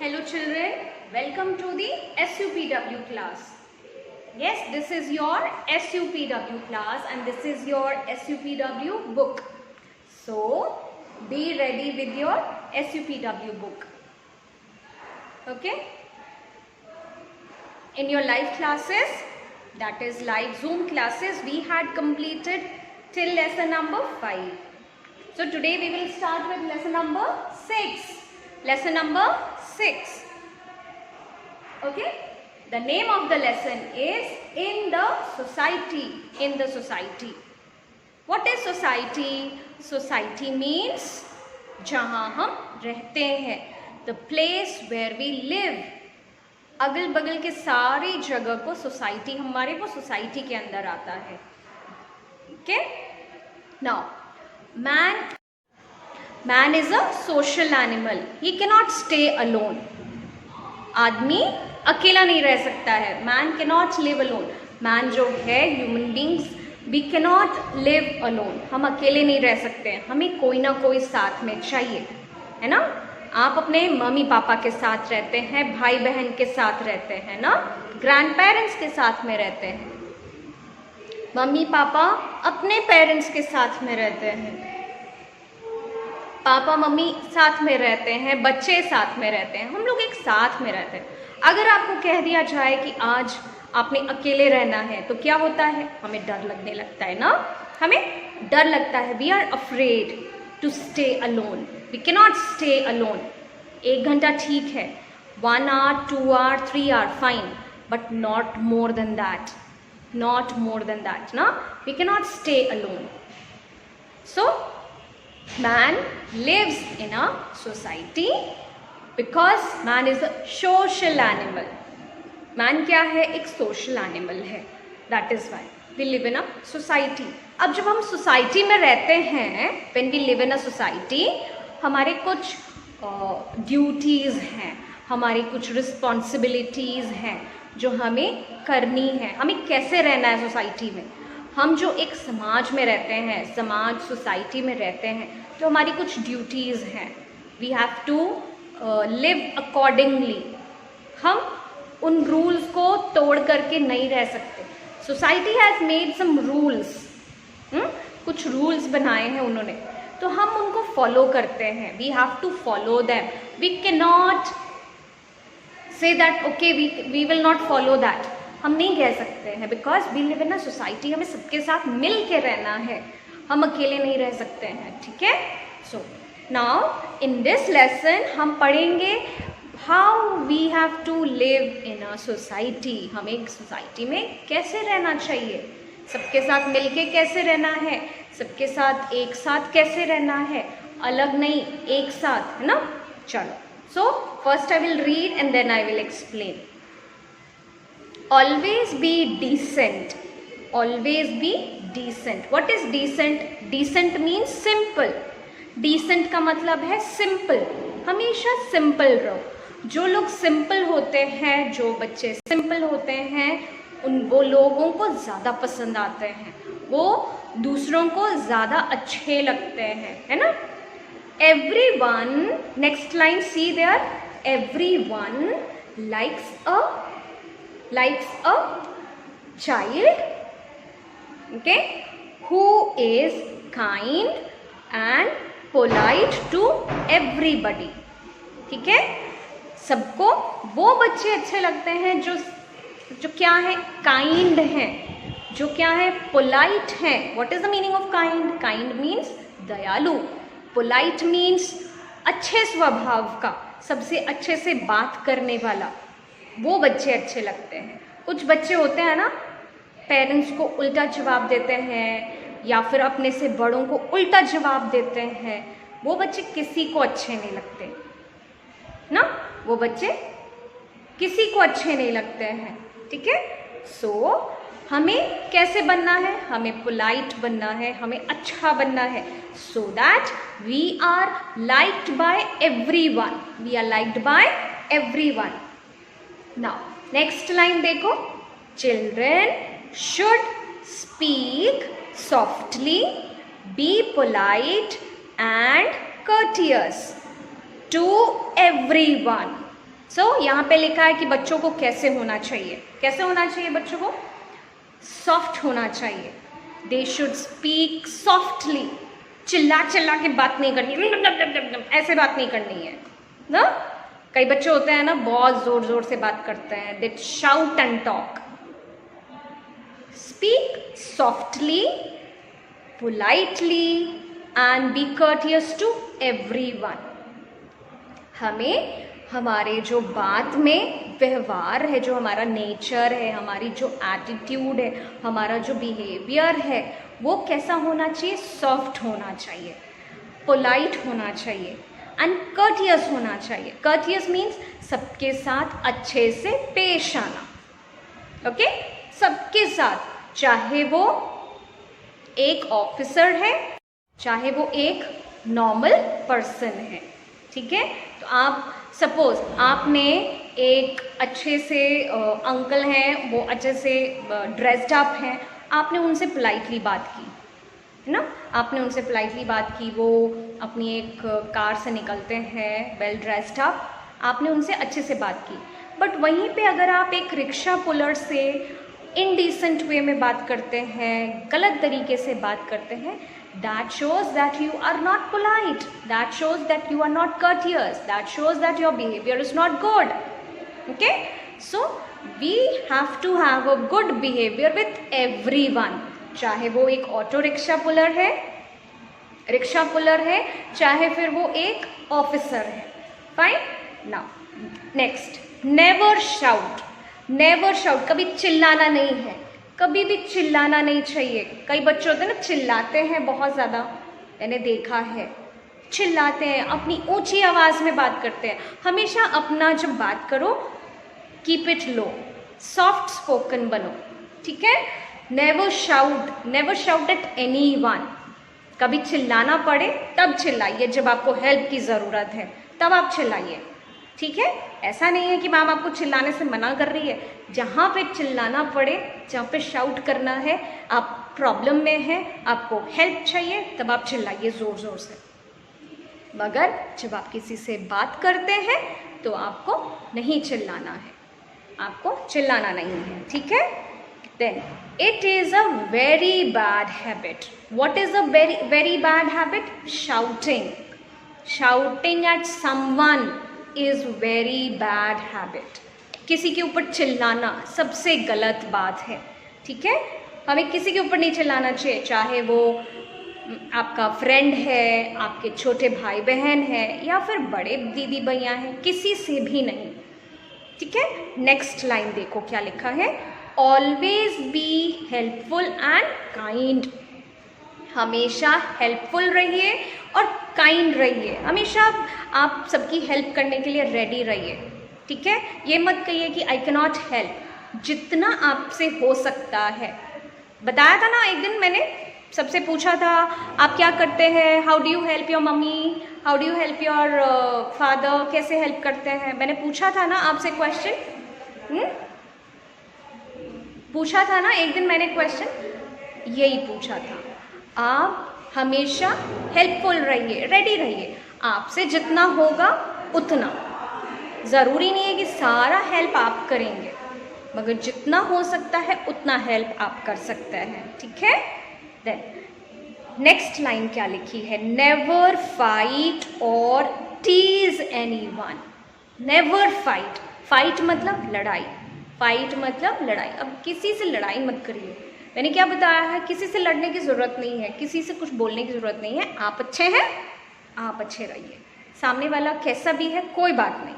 Hello children, welcome to the SUPW class. Yes, this is your SUPW class and this is your SUPW book. So, be ready with your SUPW book. Okay? In your live classes, that is live Zoom classes, we had completed till lesson number 5. So, today we will start with lesson number 6. Lesson number 6. Okay? The name of the lesson is In the Society. In the Society. What is society? Society means जहाँ हम रहते हैं. The place where we live. अगल बगल के सारी जगह को सोसाइटी, हमारे वो सोसाइटी के अंदर आता है. Okay? Now, Man is a social animal. He cannot stay alone. आदमी अकेला नहीं रह सकता है. Man cannot live alone. Man जो है, human beings, we cannot live alone. हम अकेले नहीं रह सकते हैं. हमें कोई ना कोई साथ में चाहिए, है ना? आप अपने मम्मी पापा के साथ रहते हैं, भाई बहन के साथ रहते हैं ना, ग्रैंड पेरेंट्स के साथ में रहते हैं. मम्मी पापा अपने पेरेंट्स के साथ में रहते हैं, पापा मम्मी साथ में रहते हैं, बच्चे साथ में रहते हैं, हम लोग एक साथ में रहते हैं. अगर आपको कह दिया जाए कि आज आपने अकेले रहना है तो क्या होता है? हमें डर लगने लगता है ना, हमें डर लगता है. We are afraid to stay alone. We cannot stay alone. 1 घंटा ठीक है, 1 hour, 2 hour, 3 hour, fine, but not more than that. Not more than that, na? We cannot stay alone. So, man lives in a society because man is a social animal. Man क्या है? एक social animal है. That is why we live in a society. अब जब हम society में रहते हैं, when we live in a society, हमारे कुछ duties हैं, हमारी कुछ responsibilities हैं जो हमें करनी है. हमें कैसे रहना है सोसाइटी में? हम जो एक समाज में रहते हैं, समाज सोसाइटी में रहते हैं, तो हमारी कुछ ड्यूटीज़ हैं. We have to live accordingly. हम उन रूल्स को तोड़ करके नहीं रह सकते. Society has made some rules. कुछ रूल्स बनाए हैं उन्होंने, तो हम उनको फॉलो करते हैं. We have to follow them. We can not say that okay we will not follow that. हम नहीं कह सकते हैं because we live in a society. हमें सबके साथ मिल के रहना है, हम अकेले नहीं रह सकते हैं. ठीक है? So now in this lesson हम पढ़ेंगे how we have to live in a society. हमें एक सोसाइटी में कैसे रहना चाहिए, सबके साथ मिल के कैसे रहना है, सबके साथ एक साथ कैसे रहना है, अलग नहीं एक साथ, है ना? चलो. So, first I will read and then I will explain. Always be decent. Always be decent. What is decent? Decent means simple. Decent का मतलब है simple. हमेशा simple रहो. जो लोग simple होते हैं, जो बच्चे simple होते हैं, वो लोगों को ज़्यादा पसंद आते हैं, वो दूसरों को ज़्यादा अच्छे लगते हैं, है ना? Everyone, next line, see there, everyone likes a child, okay, who is kind and polite to everybody. ठीक है? सबको वो बच्चे अच्छे लगते हैं जो क्या है? काइंड हैं. जो क्या है? पोलाइट हैं. What is the meaning of kind? Kind means दयालु. पोलाइट मीन्स अच्छे स्वभाव का, सबसे अच्छे से बात करने वाला, वो बच्चे अच्छे लगते हैं. कुछ बच्चे होते हैं ना, पेरेंट्स को उल्टा जवाब देते हैं या फिर अपने से बड़ों को उल्टा जवाब देते हैं. वो बच्चे किसी को अच्छे नहीं लगते ना, वो बच्चे किसी को अच्छे नहीं लगते हैं. ठीक है? सो हमें कैसे बनना है? हमें पोलाइट बनना है, हमें अच्छा बनना है, so that we are liked by everyone. We are liked by everyone. Now, next line देखो. Children should speak softly, be polite and courteous to everyone. यहाँ पे लिखा है कि बच्चों को कैसे होना चाहिए, कैसे होना चाहिए बच्चों को? सॉफ्ट होना चाहिए। दे शुड स्पीक सॉफ्टली, चिल्ला चिल्ला के बात नहीं करनी, ऐसे बात नहीं करनी है ना। कई बच्चे होते हैं ना बहुत जोर जोर से बात करते हैं, they shout and talk. Speak softly, politely and be courteous to everyone. हमें हमारे जो बात में व्यवहार है, जो हमारा नेचर है, हमारी जो एटीट्यूड है, हमारा जो बिहेवियर है, वो कैसा होना चाहिए? सॉफ्ट होना चाहिए, पोलाइट होना चाहिए एंड कर्टियस होना चाहिए। कर्टियस मीन्स सबके साथ अच्छे से पेश आना। ओके, सबके साथ, चाहे वो एक ऑफिसर है, चाहे वो एक नॉर्मल पर्सन है। ठीक है, तो आप सपोज आपने एक अच्छे से अंकल हैं, वो अच्छे से ड्रेस्ड अप हैं, आपने उनसे पोलाइटली बात की, है ना, आपने उनसे पोलाइटली बात की, वो अपनी एक कार से निकलते हैं वेल ड्रेस्ड अप, आपने उनसे अच्छे से बात की। बट वहीं पे अगर आप एक रिक्शा पुलर से इनडिसेंट वे में बात करते हैं, गलत तरीके से बात करते हैं, that shows that you are not polite, that shows that you are not courteous, that shows that your behavior is not good. Okay, so we have to have a good behavior with everyone, चाहे वो एक auto rickshaw puller है, चाहे फिर वो एक officer है। Fine. Now next, never shout. Never shout, कभी चिल्लाना नहीं है, कभी भी चिल्लाना नहीं चाहिए। कई बच्चे होते हैं ना चिल्लाते हैं बहुत ज़्यादा, मैंने देखा है, चिल्लाते हैं, अपनी ऊंची आवाज़ में बात करते हैं। हमेशा अपना जब बात करो keep it low, soft spoken बनो। ठीक है, नेवर शाउट एट एनीवन। कभी चिल्लाना पड़े तब चिल्लाइए, जब आपको हेल्प की ज़रूरत है तब आप चिल्लाइए। ठीक है, ऐसा नहीं है कि मैम आपको चिल्लाने से मना कर रही है। जहाँ पे चिल्लाना पड़े, जहाँ पे शाउट करना है, आप प्रॉब्लम में हैं, आपको हेल्प चाहिए, तब आप चिल्लाइए ज़ोर ज़ोर से। मगर जब आप किसी से बात करते हैं तो आपको नहीं चिल्लाना है, आपको चिल्लाना नहीं है। ठीक है, then it is a very bad habit. What is a very bad habit? Shouting at someone is very bad habit. किसी के ऊपर चिल्लाना सबसे गलत बात है। ठीक है, हमें किसी के ऊपर नहीं चिल्लाना चाहिए, चाहे वो आपका फ्रेंड है, आपके छोटे भाई बहन है, या फिर बड़े दीदी भैया हैं, किसी से भी नहीं। ठीक है, नेक्स्ट लाइन देखो क्या लिखा है, always be helpful and kind. हमेशा हेल्पफुल रहिए और काइंड रहिए, हमेशा आप सबकी हेल्प करने के लिए रेडी रहिए। ठीक है, ये मत कहिए कि आई कैन नॉट हेल्प, जितना आपसे हो सकता है। बताया था ना एक दिन मैंने सबसे पूछा था आप क्या करते हैं, how do you help your mummy, how do you help your father, कैसे हेल्प करते हैं, मैंने पूछा था ना आपसे क्वेश्चन। पूछा था ना एक दिन मैंने क्वेश्चन, यही पूछा था। आप हमेशा हेल्पफुल रहिए, रेडी रहिए, आपसे जितना होगा उतना। ज़रूरी नहीं है कि सारा हेल्प आप करेंगे, मगर जितना हो सकता है उतना हेल्प आप कर सकते हैं। ठीक है, देन नेक्स्ट लाइन क्या लिखी है, नेवर फाइट और tease anyone. Never fight, fight मतलब लड़ाई, फाइट मतलब लड़ाई। अब किसी से लड़ाई मत करिए, मैंने क्या बताया है, किसी से लड़ने की ज़रूरत नहीं है, किसी से कुछ बोलने की ज़रूरत नहीं है। आप अच्छे हैं, आप अच्छे रहिए, सामने वाला कैसा भी है कोई बात नहीं,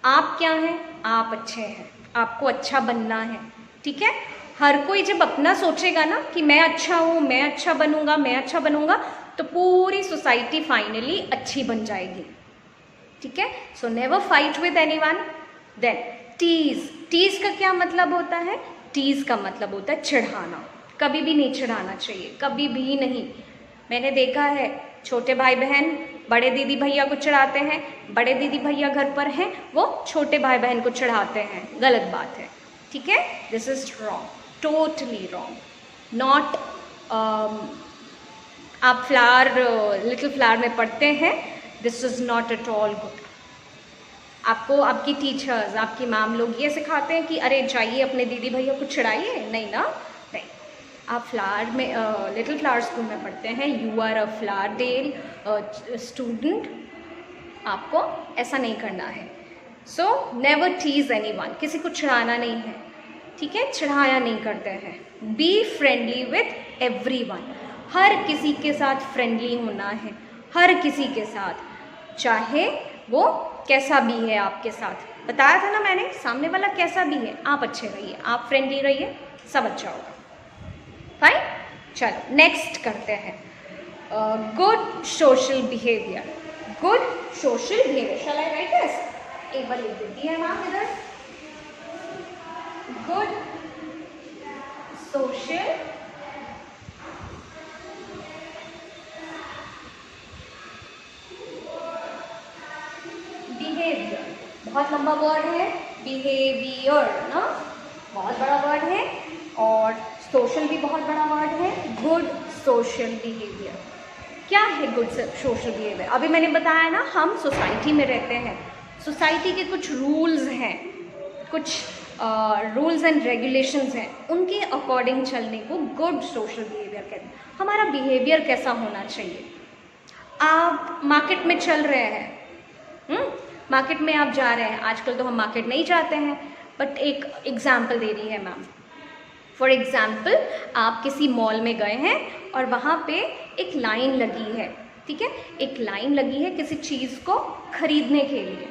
आप क्या हैं, आप अच्छे हैं, आपको अच्छा बनना है। ठीक है, हर कोई जब अपना सोचेगा ना कि मैं अच्छा हूँ, मैं अच्छा बनूंगा, मैं अच्छा बनूंगा, तो पूरी सोसाइटी फाइनली अच्छी बन जाएगी। ठीक है, so never fight with anyone. Then tease, tease का क्या मतलब होता है, टीज का मतलब होता है चिढ़ाना। कभी भी नहीं चिढ़ाना चाहिए, कभी भी नहीं। मैंने देखा है छोटे भाई बहन बड़े दीदी भैया को चिढ़ाते हैं, बड़े दीदी भैया घर पर हैं वो छोटे भाई बहन को चिढ़ाते हैं, गलत बात है। ठीक है, this is wrong, totally wrong. Not आप फ्लावर लिटिल फ्लावर में पढ़ते हैं, this is not at all good. आपको आपकी टीचर्स, आपकी मैम लोग ये सिखाते हैं कि अरे जाइए अपने दीदी भैया को चिढ़ाइए, नहीं ना, नहीं। आप फ्लावर में लिटिल फ्लावर स्कूल में पढ़ते हैं, you are a Flower Dale student, आपको ऐसा नहीं करना है। सो नेवर टीज एनीवन, किसी को चिढ़ाना नहीं है, ठीक है, चिढ़ाया नहीं करते हैं। बी फ्रेंडली विथ एवरीवन, हर किसी के साथ फ्रेंडली होना है, हर किसी के साथ, चाहे वो कैसा भी है आपके साथ। बताया था ना मैंने, सामने वाला कैसा भी है, आप अच्छे रहिए, आप फ्रेंडली रहिए, सब अच्छा होगा। फाइन, चलो नेक्स्ट करते हैं। Good social behaviour, good social behaviour, shall I write this? एक बार लिख देती है मैम इधर, गुड सोशल बिहेवियर, बहुत लंबा वर्ड है बिहेवियर ना, बहुत बड़ा वर्ड है, और सोशल भी बहुत बड़ा वर्ड है। गुड सोशल बिहेवियर, क्या है गुड सोशल बिहेवियर? अभी मैंने बताया ना, हम सोसाइटी में रहते हैं, सोसाइटी के कुछ रूल्स हैं, कुछ रूल्स एंड रेगुलेशंस हैं, उनके अकॉर्डिंग चलने को गुड सोशल बिहेवियर कहते हैं। हमारा बिहेवियर कैसा होना चाहिए? आप मार्केट में चल रहे हैं, मार्केट में आप जा रहे हैं, आजकल तो हम मार्केट नहीं जाते हैं, बट एक एग्जाम्पल दे रही है मैम। फॉर एग्ज़ाम्पल, आप किसी मॉल में गए हैं और वहाँ पे एक लाइन लगी है, ठीक है, एक लाइन लगी है किसी चीज़ को खरीदने के लिए।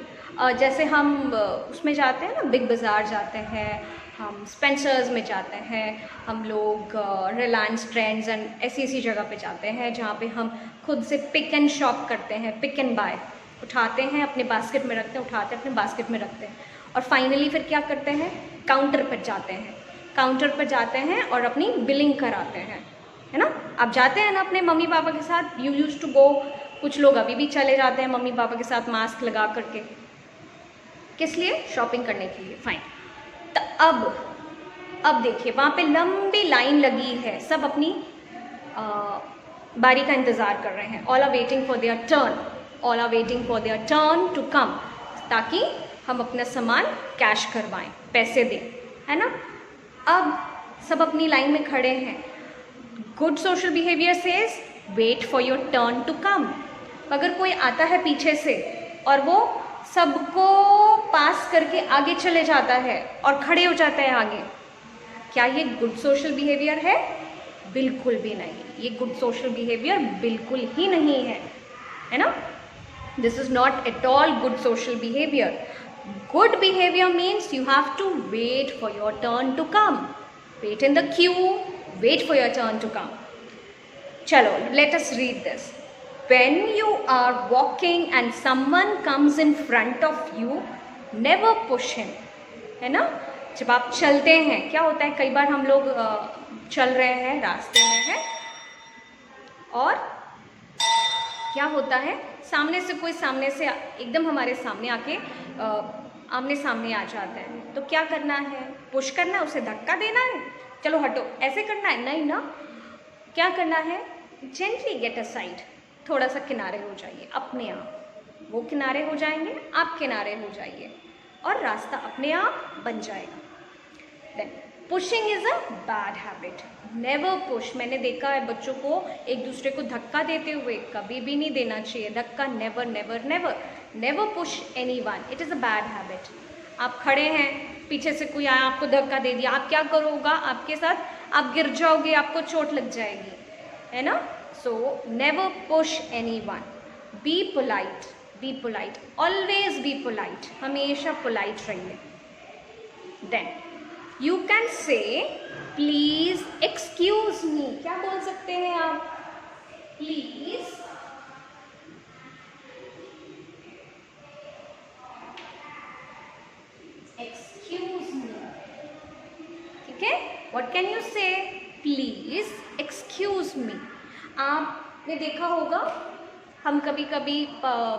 जैसे हम उसमें जाते हैं ना, बिग बाज़ार जाते हैं, हम स्पेंसर्स में जाते हैं, हम लोग रिलायंस ट्रेंड्स एंड ऐसी जगह पे जाते हैं जहाँ पे हम खुद से पिक एंड शॉप करते हैं, पिक एंड बाय, उठाते हैं अपने बास्केट में रखते हैं, उठाते हैं अपने बास्केट में रखते हैं, और फाइनली फिर क्या करते हैं, काउंटर पर जाते हैं, काउंटर पर जाते हैं और अपनी बिलिंग कराते हैं, है ना। आप जाते हैं ना अपने मम्मी पापा के साथ, यू यूज़ टू गो, कुछ लोग अभी भी चले जाते हैं मम्मी पापा के साथ मास्क लगा करके, किस लिए? शॉपिंग करने के लिए। फाइन, तो अब देखिए वहाँ पे लंबी लाइन लगी है, सब अपनी बारी का इंतज़ार कर रहे हैं, all are waiting for their turn, all are waiting for their turn to come, ताकि हम अपना सामान कैश करवाएं, पैसे दें, है ना। अब सब अपनी लाइन में खड़े हैं। Good social behaviour says wait for your turn to come. अगर कोई आता है पीछे से और वो सबको पास करके आगे चले जाता है और खड़े हो जाता है आगे, क्या ये गुड सोशल बिहेवियर है? बिल्कुल भी नहीं, ये गुड सोशल बिहेवियर बिल्कुल ही नहीं है ना। This is not at all good social behaviour. Good behavior means you have to wait for your turn to come. Wait in the queue, wait for your turn to come. Chalo, let us read this. When you are walking and someone comes in front of you, never push him. है ना, जब आप चलते हैं क्या होता है, कई बार हम लोग चल रहे हैं, रास्ते में हैं, और क्या होता है, सामने से कोई सामने से एकदम हमारे सामने आके आमने सामने आ जाता है, तो क्या करना है? पुश करना है, उसे धक्का देना है, चलो हटो, ऐसे करना है? नहीं ना, क्या करना है? जेंटली गेट अ साइड, थोड़ा सा किनारे हो जाइए, अपने आप वो किनारे हो जाएंगे, आप किनारे हो जाइए, और रास्ता अपने आप बन जाएगा। Then pushing is a bad habit, never push. मैंने देखा है बच्चों को एक दूसरे को धक्का देते हुए, कभी भी नहीं देना चाहिए धक्का, never never never never push anyone, it is a bad habit. आप खड़े हैं, पीछे से कोई आया आपको धक्का दे दिया, आप क्या करोगे? आपके साथ आप गिर जाओगे, आपको चोट लग जाएगी, है ना। So never push anyone, be polite, be polite, always be polite, हमेशा पोलाइट रहिए। Then you can say please excuse me, क्या बोल सकते हैं आप? प्लीज एक्सक्यूज मी, ठीक है। व्हाट कैन यू से? प्लीज एक्सक्यूज मी। आपने देखा होगा, हम कभी कभी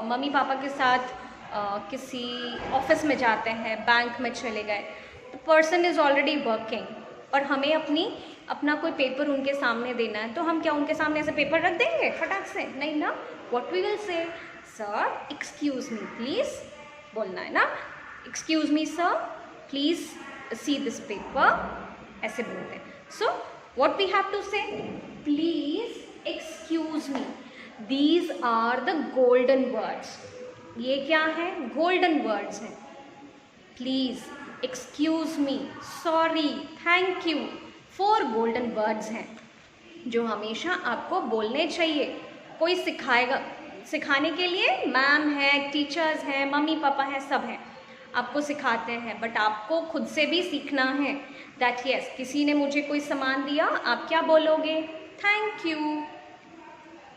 मम्मी पापा के साथ किसी ऑफिस में जाते हैं, बैंक में चले गए, तो पर्सन इज़ ऑलरेडी वर्किंग और हमें अपना कोई पेपर उनके सामने देना है, तो हम क्या उनके सामने ऐसे पेपर रख देंगे फटाक से? नहीं ना। What we will say? Sir excuse me please, बोलना है ना। Excuse me sir, please see this paper, ऐसे बोलते हैं। So what we have to say, please excuse me. These are the golden words. ये क्या है, गोल्डन वर्ड्स हैं। Please, excuse me, sorry, thank you, 4 golden words हैं जो हमेशा आपको बोलने चाहिए। कोई सिखाने के लिए मैम है, टीचर्स हैं, मम्मी पापा हैं, सब हैं, आपको सिखाते हैं, बट आपको खुद से भी सीखना है दैट यस, किसी ने मुझे कोई सामान दिया, आप क्या बोलोगे, थैंक यू।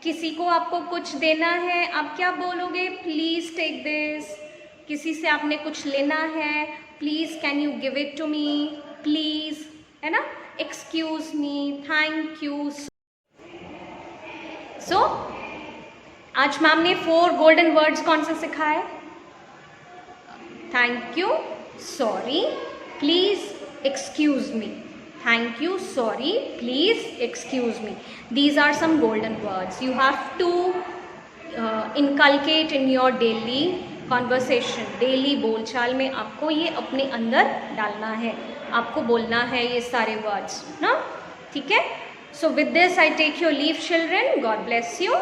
किसी को आपको कुछ देना है, आप क्या बोलोगे, प्लीज़ टेक दिस। किसी से आपने कुछ लेना है, please can you give it to me, please, है ना। Excuse me, thank you. So आज मैम ने 4 गोल्डन वर्ड्स कौन से सिखाए, thank you, sorry, please, excuse me. Thank you, sorry, please, excuse me. These are some golden words. You have to inculcate in your daily conversation. Daily बोलचाल में आपको ये अपने अंदर डालना है, आपको बोलना है ये सारे words ना, ठीक है। So with this I take your leave children. God bless you.